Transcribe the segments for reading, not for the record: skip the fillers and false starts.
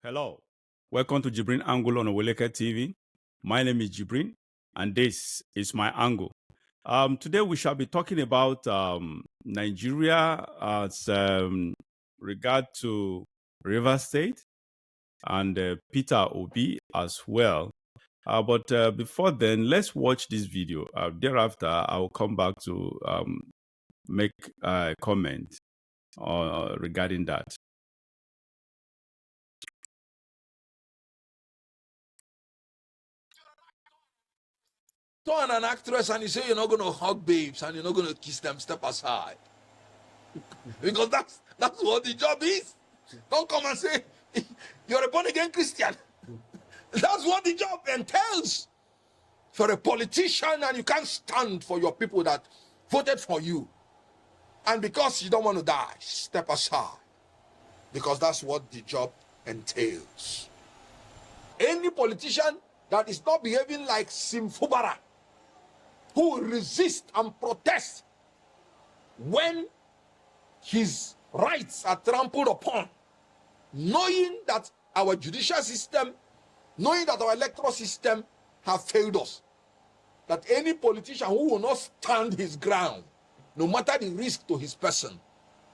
Hello, welcome to JIBRIN ANGLE on OWELEKETV. My name is JIBRIN, and this is my angle. Today we shall be talking about Nigeria as regard to River State and Peter Obi as well. But before then, let's watch this video. Thereafter, I will come back to make a comment regarding that. Turn an actress and you say you're not going to hug babes and you're not going to kiss them, step aside. Because that's what the job is. Don't come and say you're a born-again Christian. That's what the job entails. If you're a politician and you can't stand for your people that voted for you, and because you don't want to die, step aside. Because that's what the job entails. Any politician that is not behaving like Simfubara, who will resist and protest when his rights are trampled upon, knowing that our judicial system, knowing that our electoral system have failed us, that any politician who will not stand his ground, no matter the risk to his person,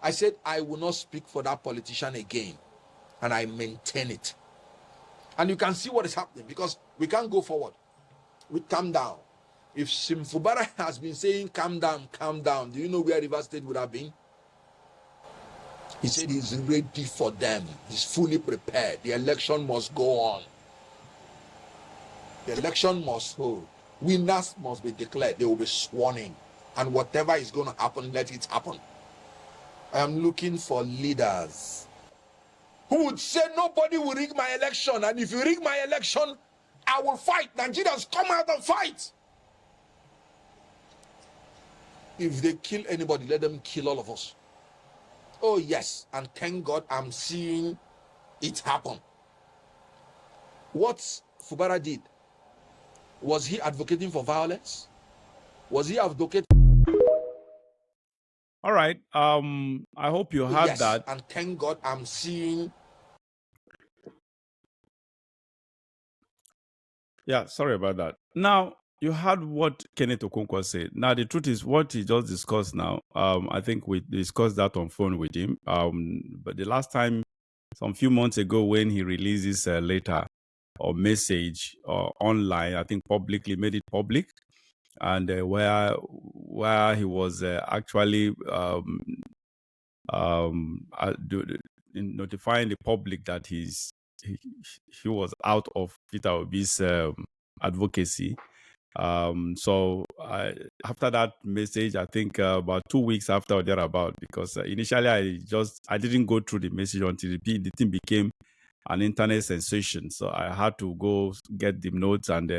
I said I will not speak for that politician again, and I maintain it. And you can see what is happening, because we can't go forward. We calm down. If Simfubara has been saying calm down, do you know where River State would have been? He said he's ready for them. He's fully prepared. The election must go on. The election must hold. Winners must be declared. They will be sworn in. And whatever is going to happen, let it happen. I am looking for leaders who would say nobody will rig my election. And if you rig my election, I will fight. Nigerians, come out and fight. If they kill anybody, let them kill all of us. Oh yes, and thank God I'm seeing it happen. What Fubara did, was he advocating for violence? Was he advocating? All right. I hope you heard that. And thank God I'm seeing. Yeah, sorry about that. Now, you heard what Kenneth Okonkwo said. Now, the truth is what he just discussed now. I think we discussed that on phone with him. But the last time, some few months ago, when he released this letter or message online, I think publicly made it public, and where he was actually notifying the public that he was out of Peter Obi's advocacy. So after that message, I think about 2 weeks after or thereabout, because initially I didn't go through the message until the thing became an internet sensation. So I had to go get the notes and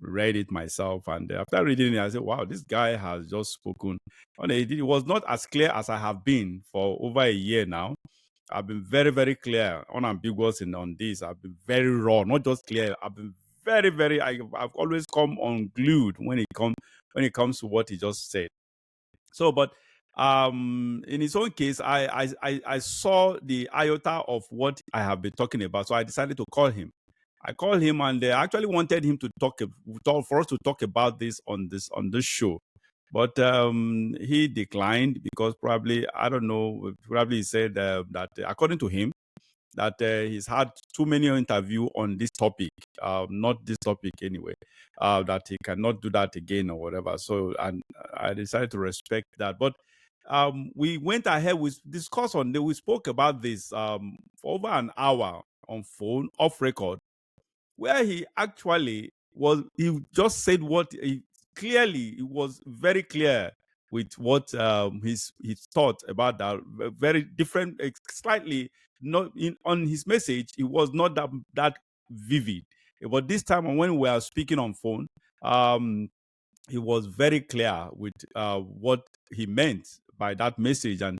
read it myself. And after reading it, I said, wow, this guy has just spoken. And it was not as clear as I have been for over a year now. I've been very, very clear, unambiguous on this. I've been very raw, not just clear. I've been very, very. I've always come unglued when it comes to what he just said. So, but in his own case, I saw the iota of what I have been talking about. So I decided to call him. I called him, and they actually wanted him to talk for us to talk about this on this show. But he declined because probably, I don't know, probably he said that according to him, that he's had too many interviews on this topic, not this topic anyway, that he cannot do that again or whatever. So, and I decided to respect that. But we went ahead, we discussed on we spoke about this for over an hour on phone, off record, where he actually he just said what clearly, it was very clear with what his thought about that, very different, slightly not on his message. It was not that vivid, but this time when we are speaking on phone, it was very clear with what he meant by that message, and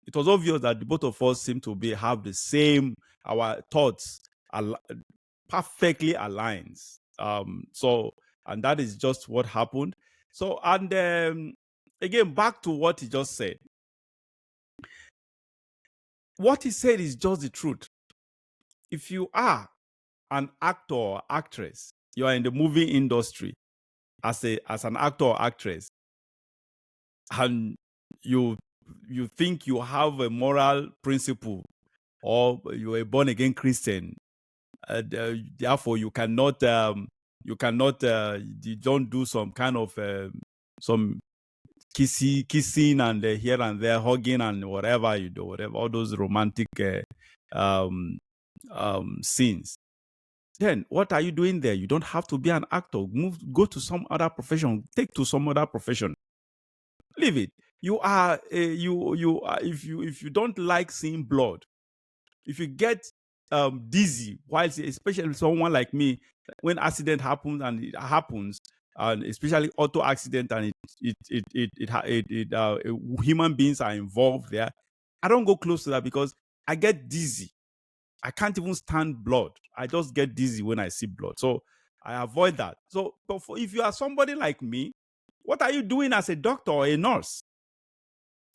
it was obvious that the both of us seem to have the same, our thoughts perfectly aligns. So, and that is just what happened. So, and again, back to what he just said. What he said is just the truth. if you are an actor or actress, you are in the movie industry as an actor or actress, and you think you have a moral principle, or you're a born again Christian, therefore you cannot you don't do some kind of some kissing and here and there, hugging and whatever you do, whatever, all those romantic scenes. Then what are you doing there? You don't have to be an actor. Go to some other profession. Take to some other profession. Leave it. You are you are, if you don't like seeing blood, if you get dizzy, while especially someone like me, when accident happens, and it happens, and especially auto accident, and human beings are involved there, I don't go close to that because I get dizzy. I can't even stand blood. I just get dizzy when I see blood. So I avoid that. So, but if you are somebody like me, what are you doing as a doctor or a nurse?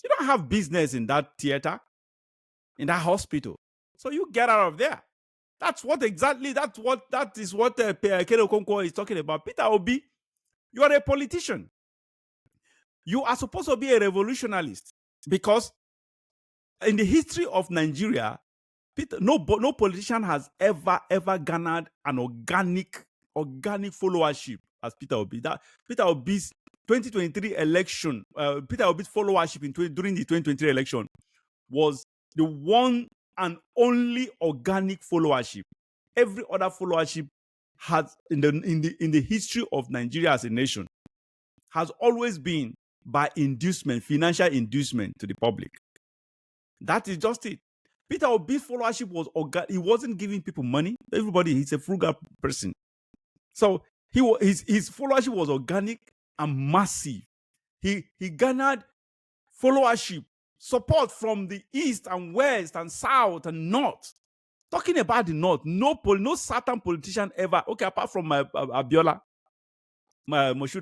You don't have business in that theater, in that hospital. So you get out of there. That is what Kenneth Okonkwo is talking about. Peter Obi, you are a politician. You are supposed to be a revolutionist, because in the history of Nigeria, no politician has ever garnered an organic followership as Peter Obi. That Peter Obi's 2023 election, Peter Obi's followership during the 2023 election was the one and only organic followership. Every other followership has in the history of Nigeria as a nation has always been by inducement, financial inducement to the public. That is just it. Peter Obi's followership was organic. He wasn't giving people money. Everybody, he's a frugal person. So his followership was organic and massive. He garnered followership, support from the east and west and south and north. Talking about the north, no certain politician ever, okay, apart from Moshood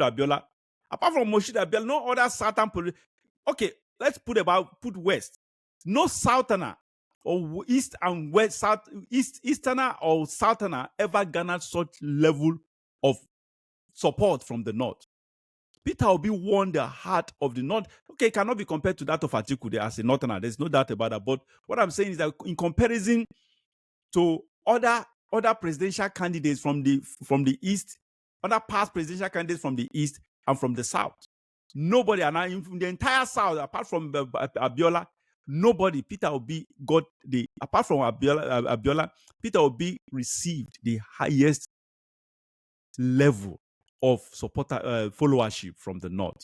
Abiola, apart from Moshood Abiola, no other certain politician. Okay, let's put west. No southerner or east and west, easterner or southerner ever garnered such level of support from the north. Peter Obi won the heart of the north. Okay, it cannot be compared to that of Atiku as a northerner. There's no doubt about that. But what I'm saying is that in comparison to other presidential candidates from the east, other past presidential candidates from the east and from the south, nobody, and in the entire south, apart from Abiola, nobody, Peter Obi got apart from Abiola, Peter Obi received the highest level of supporter followership from the north,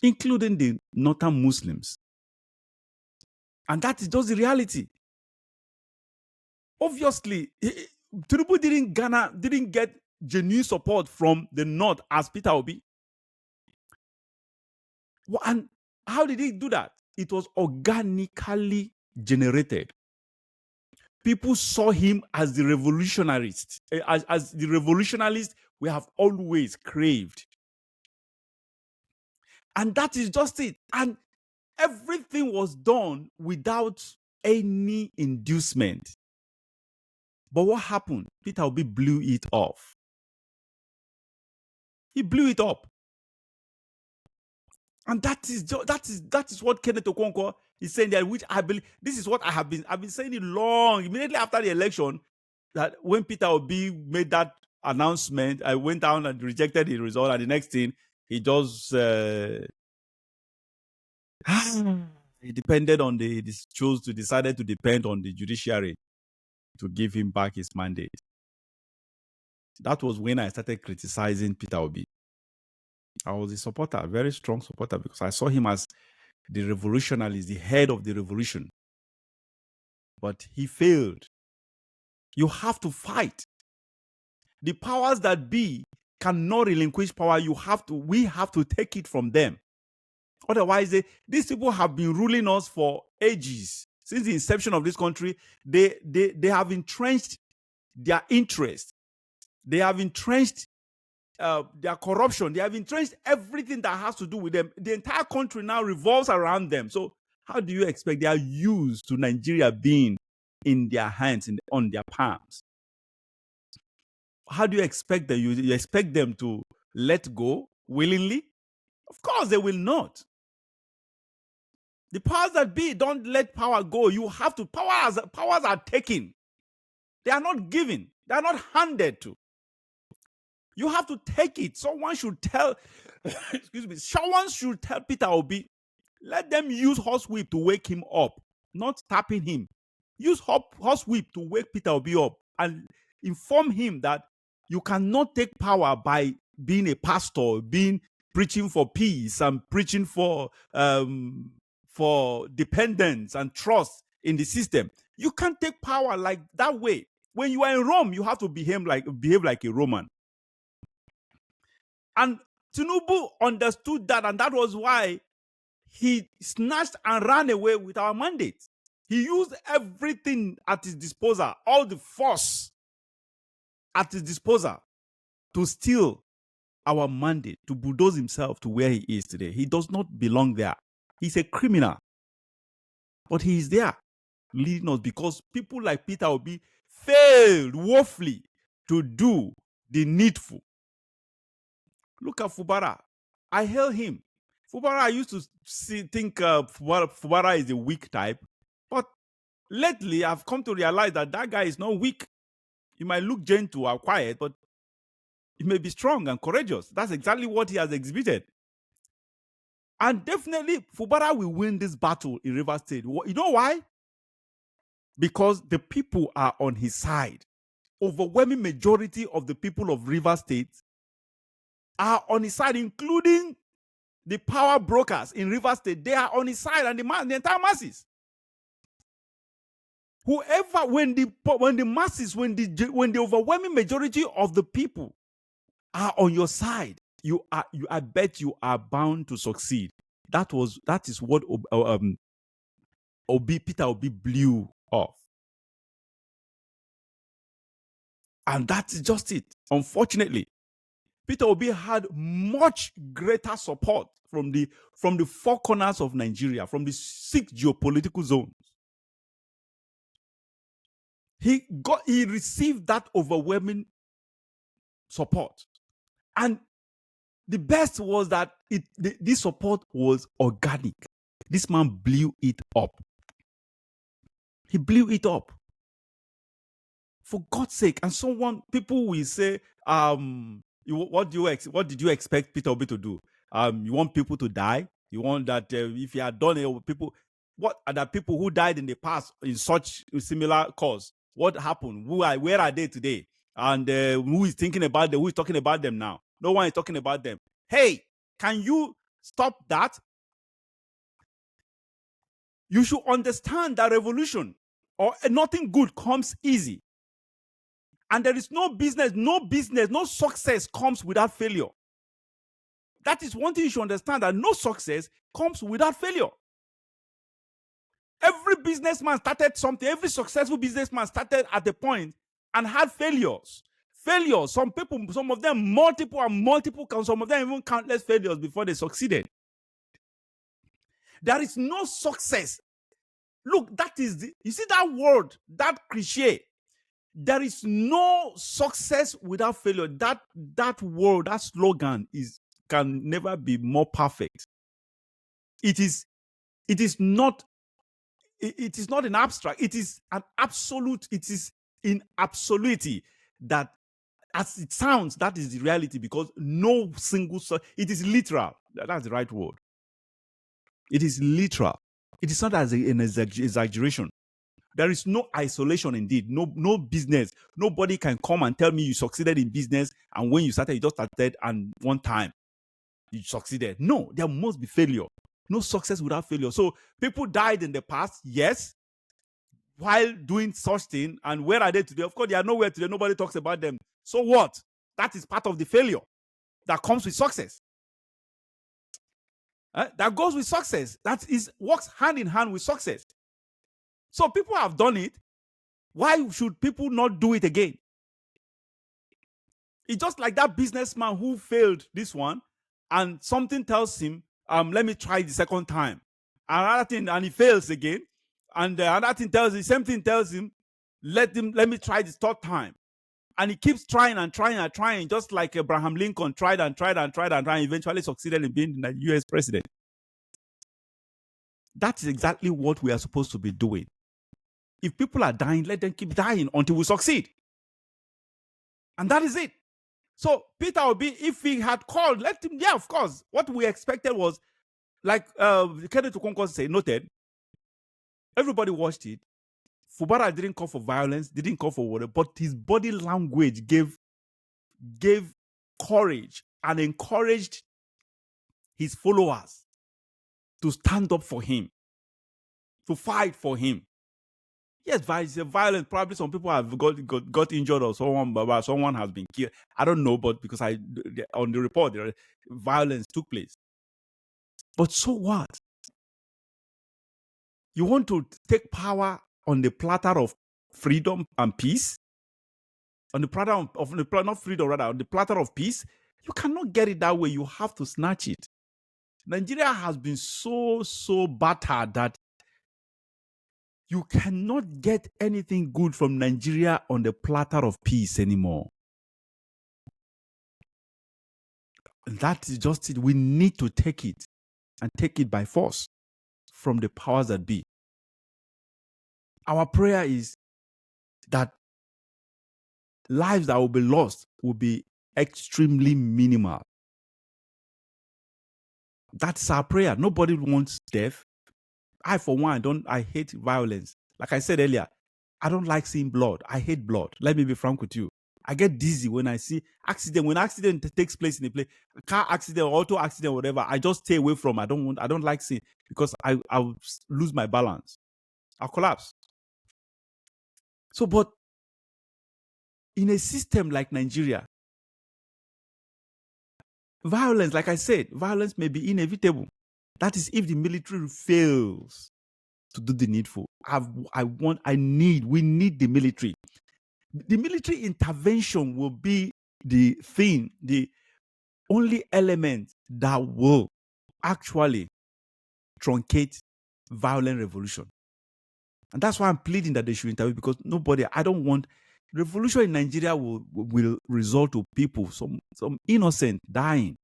including the northern Muslims. And that is just the reality. Obviously, Tinubu didn't get genuine support from the north as Peter Obi. And how did he do that? It was organically generated. People saw him as the revolutionarist, as the revolutionalist we have always craved. And that is just it. And everything was done without any inducement. But what happened? Peter Obi blew it off. He blew it up. And that is what Kenneth Okonkwo is saying there, which I believe, this is what I've been saying it long, immediately after the election, that when Peter Obi made that announcement, I went down and rejected the result, and the next thing, he just he decided to depend on the judiciary to give him back his mandate. That was when I started criticizing Peter Obi. I was a supporter, a very strong supporter, because I saw him as the revolutionary, the head of the revolution. But he failed. You have to fight. The powers that be cannot relinquish power. We have to take it from them. Otherwise, these people have been ruling us for ages. Since the inception of this country, they have entrenched their interest. They have entrenched their corruption. They have entrenched everything that has to do with them. The entire country now revolves around them. So how do you expect they are used to Nigeria being in their hands, on their palms. How do you expect that you expect them to let go willingly? Of course, they will not. The powers that be don't let power go. You have to. Powers are taken. They are not given. They are not handed to. You have to take it. Someone should tell, excuse me, someone should tell Peter Obi, let them use horsewhip to wake him up, not tapping him. Use horsewhip to wake Peter Obi up and inform him that you cannot take power by being a pastor, preaching for peace and preaching for dependence and trust in the system. You can't take power like that way. When you are in Rome, you have to behave like a Roman. And Tinubu understood that, and that was why he snatched and ran away with our mandate. He used everything at his disposal, all the force at his disposal to steal our mandate, to bulldoze himself to where he is today. He does not belong there. He's a criminal. But he is there leading us because people like Peter Obi failed woefully to do the needful. Look at Fubara. I hail him. Fubara, I used to think Fubara is a weak type. But lately, I've come to realize that guy is not weak. He might look gentle or quiet, but he may be strong and courageous. That's exactly what he has exhibited. And definitely, Fubara will win this battle in Rivers State. You know why? Because the people are on his side. Overwhelming majority of the people of Rivers State are on his side, including the power brokers in Rivers State. They are on his side, and the entire masses. Whoever, when the overwhelming majority of the people are on your side, I bet you are bound to succeed. That is what Peter Obi blew off. And that's just it. Unfortunately, Peter Obi had much greater support from the four corners of Nigeria, from the 6 geopolitical zones. He received that overwhelming support. And the best was that this support was organic. This man blew it up. He blew it up. For God's sake. And people will say, what did you expect Peter Obi to do? You want people to die? You want that if you had done it, what are the people who died in the past in such a similar cause? What happened? Where are they today? And who is thinking about them? Who is talking about them now? No one is talking about them. Hey, can you stop that? You should understand that revolution or nothing good comes easy. And there is no business, no success comes without failure. That is one thing you should understand, that no success comes without failure. Every businessman started something. Every successful businessman started at a point and had failures. Some of them multiple, some of them even countless failures before they succeeded. There is no success. Look, you see that word, that cliché. There is no success without failure. That word, that slogan can never be more perfect. It is not an abstract. It is an absolute. It is in absolutity that, as it sounds, that is the reality, because no single, it is literal. That's the right word. It is literal. It is not as an exaggeration. There is no isolation indeed. No business. Nobody can come and tell me you succeeded in business, and when you just started and one time you succeeded. No, there must be failure. No success without failure. So people died in the past, yes, while doing such thing. And where are they today? Of course, they are nowhere today. Nobody talks about them. So what? That is part of the failure that comes with success. That goes with success. Works hand in hand with success. So people have done it. Why should people not do it again? It's just like that businessman who failed this one, and something tells him, let me try the second time. Another thing, and he fails again. And another thing tells him, same thing tells him, let me try this third time. And he keeps trying and trying and trying, just like Abraham Lincoln tried and tried and tried and tried, and eventually succeeded in being the US president. That's exactly what we are supposed to be doing. If people are dying, let them keep dying until we succeed. And that is it. So Peter Obi, if he had called, let him, yeah, of course. What we expected was, like Kenneth Okonkwo said, noted, everybody watched it. Fubara didn't call for violence, didn't call for whatever, but his body language gave courage and encouraged his followers to stand up for him, to fight for him. Yes, violence. Probably some people have got injured, or someone has been killed. I don't know, but because on the report, violence took place. But so what? You want to take power on the platter of freedom and peace? On the platter of not freedom, rather, on the platter of peace? You cannot get it that way. You have to snatch it. Nigeria has been so battered that you cannot get anything good from Nigeria on the platter of peace anymore. That is just it. We need to take it, and take it by force from the powers that be. Our prayer is that lives that will be lost will be extremely minimal. That's our prayer. Nobody wants death. I, for one, I hate violence. Like I said earlier, I don't like seeing blood. I hate blood. Let me be frank with you. I get dizzy when I see accident. When accident takes place in a place, car accident, auto accident, whatever, I just stay away from. I don't like seeing, because I'll lose my balance. I'll collapse. So, but in a system like Nigeria, violence, like I said, violence may be inevitable. That is if the military fails to do the needful. We need the military. The military intervention will be the thing, the only element that will actually truncate violent revolution. And that's why I'm pleading that they should intervene, because I don't want revolution in Nigeria will result to people, some innocent dying.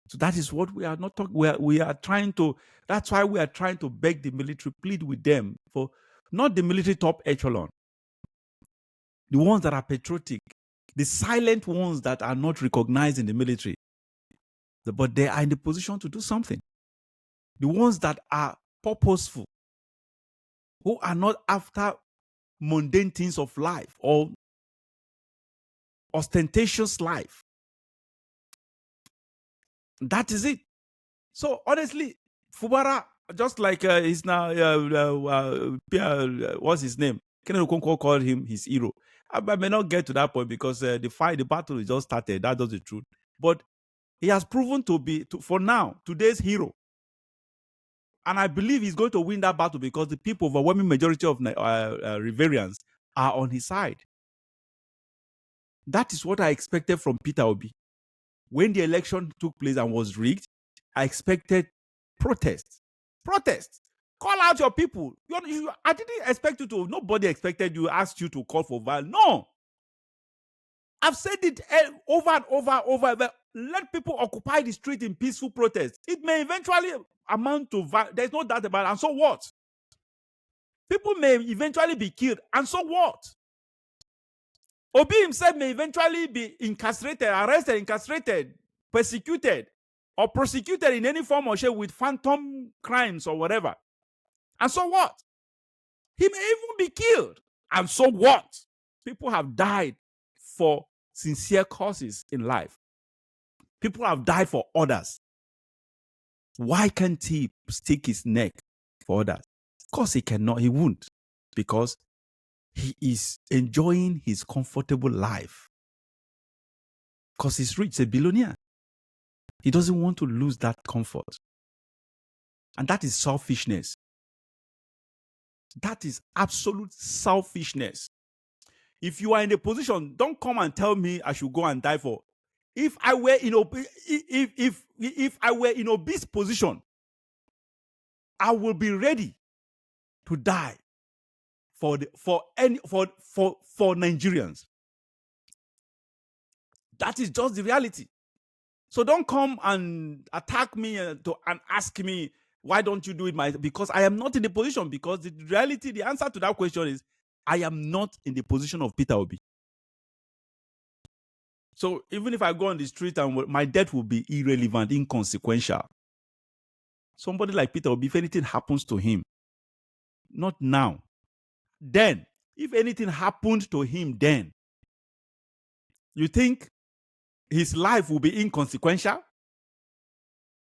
So that is what we are not talking. We are trying to. That's why we are trying to beg the military, plead with them for not the military top echelon, the ones that are patriotic, the silent ones that are not recognized in the military, but they are in the position to do something. The ones that are purposeful, who are not after mundane things of life or ostentatious life. That is it. So honestly, Fubara, just like he's now, what's his name? Kenneth Okonkwo called him his hero. I may not get to that point, because the battle is just started. That's just the truth. But he has proven to be, for now, today's hero. And I believe he's going to win that battle, because the people, overwhelming majority of Riverians, are on his side. That is what I expected from Peter Obi. When the election took place and was rigged, I expected protests. Call out your people. I didn't expect you to. Nobody expected you, asked you to call for violence. No. I've said it over and over. But let people occupy the street in peaceful protest. It may eventually amount to violence. There's no doubt about it. And so what? People may eventually be killed. And so what? Obi himself may eventually be incarcerated, arrested, persecuted, or prosecuted in any form or shape with phantom crimes or whatever. And so what? He may even be killed. And so what? People have died for sincere causes in life. People have died for others. Why can't he stick his neck for others? Of course he cannot. He won't. Because he is enjoying his comfortable life. Because he's rich, he's a billionaire. He doesn't want to lose that comfort. And that is selfishness. That is absolute selfishness. If you are in a position, don't come and tell me I should go and die for. If I were in Obi's position, I will be ready to die for Nigerians. That is just the reality. So don't come and attack me and ask me, why don't you do it because I am not in the position. Because the reality, the answer to that question is, I am not in the position of Peter Obi. So even if I go on the street and my death will be irrelevant, inconsequential. Somebody like Peter Obi, if anything happens to him, not now, then, if anything happened to him then, you think his life will be inconsequential?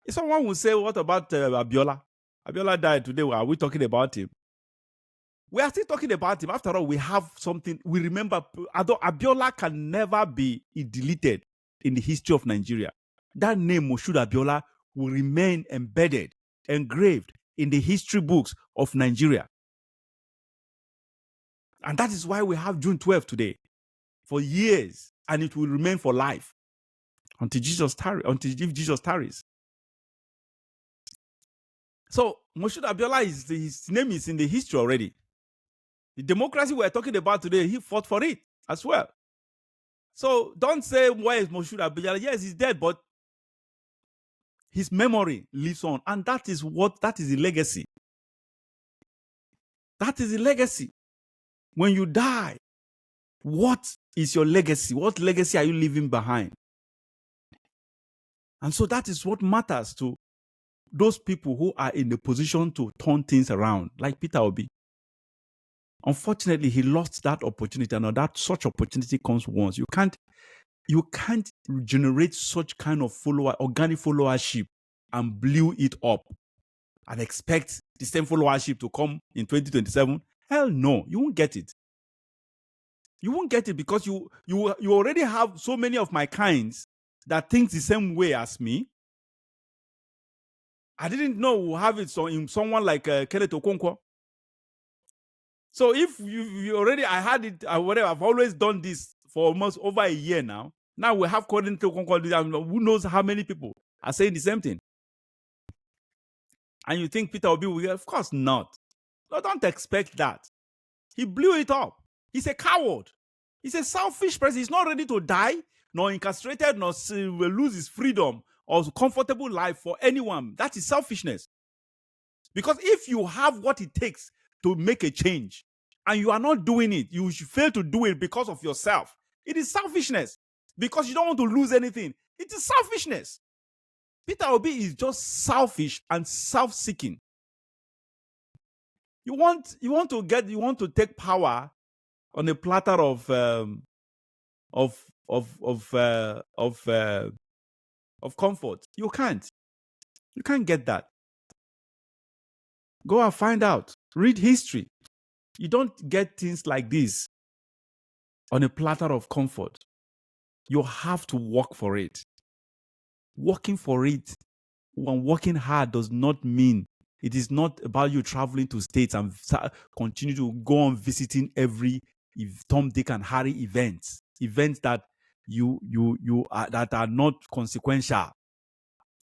If someone will say, what about Abiola? Abiola died today. Are we talking about him? We are still talking about him. After all, we have something. We remember, although Abiola can never be deleted in the history of Nigeria, that name, Moshood Abiola, will remain embedded, engraved in the history books of Nigeria. And that is why we have June 12th today, for years, and it will remain for life until Jesus tarries. So Moshood Abiola, his name is in the history already. The democracy we're talking about today, he fought for it as well. So don't say, where is Moshood Abiola? Yes, he's dead, but his memory lives on. And that is the legacy. That is the legacy. When you die, what is your legacy? What legacy are you leaving behind? And so that is what matters to those people who are in the position to turn things around, like Peter Obi. Unfortunately, he lost that opportunity, and that such opportunity comes once. You can't generate such kind of organic followership and blow it up and expect the same followership to come in 2027. Hell no, you won't get it. You won't get it because you already have so many of my kinds that think the same way as me. I didn't know we'll have it in someone like Kenneth Okonkwo. So if you already, I had it, whatever, I've always done this for almost over a year now. Now we have Kenneth Okonkwo, who knows how many people are saying the same thing. And you think Peter Obi will? Of course not. No, don't expect that. He blew it up. He's a coward. He's a selfish person. He's not ready to die, nor incarcerated, nor lose his freedom or comfortable life for anyone. That is selfishness. Because if you have what it takes to make a change and you are not doing it, you should fail to do it because of yourself. It is selfishness. Because you don't want to lose anything. It is selfishness. Peter Obi is just selfish and self-seeking. You want to take power on a platter of comfort. You can't get that. Go and find out. Read history. You don't get things like this on a platter of comfort. You have to work for it. Working for it and working hard does not mean, it is not about you traveling to states and continue to go on visiting every Tom, Dick, and Harry events that that are not consequential.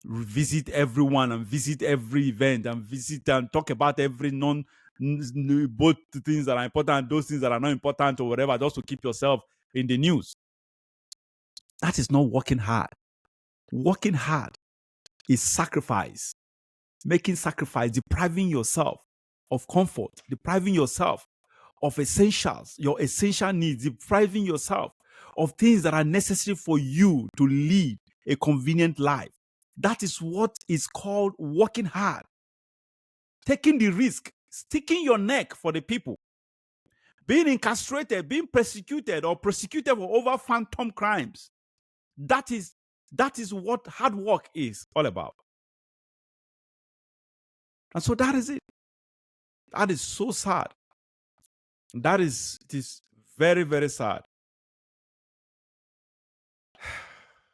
Visit everyone and visit every event and visit and talk about every both things that are important and those things that are not important or whatever, just to keep yourself in the news. That is not working hard. Working hard is sacrifice. Making sacrifice, depriving yourself of comfort, depriving yourself of essentials, your essential needs, depriving yourself of things that are necessary for you to lead a convenient life. That is what is called working hard. Taking the risk, sticking your neck for the people. Being incarcerated, being persecuted or prosecuted for over phantom crimes. That is what hard work is all about. And so that is it. That is so sad. It is very, very sad.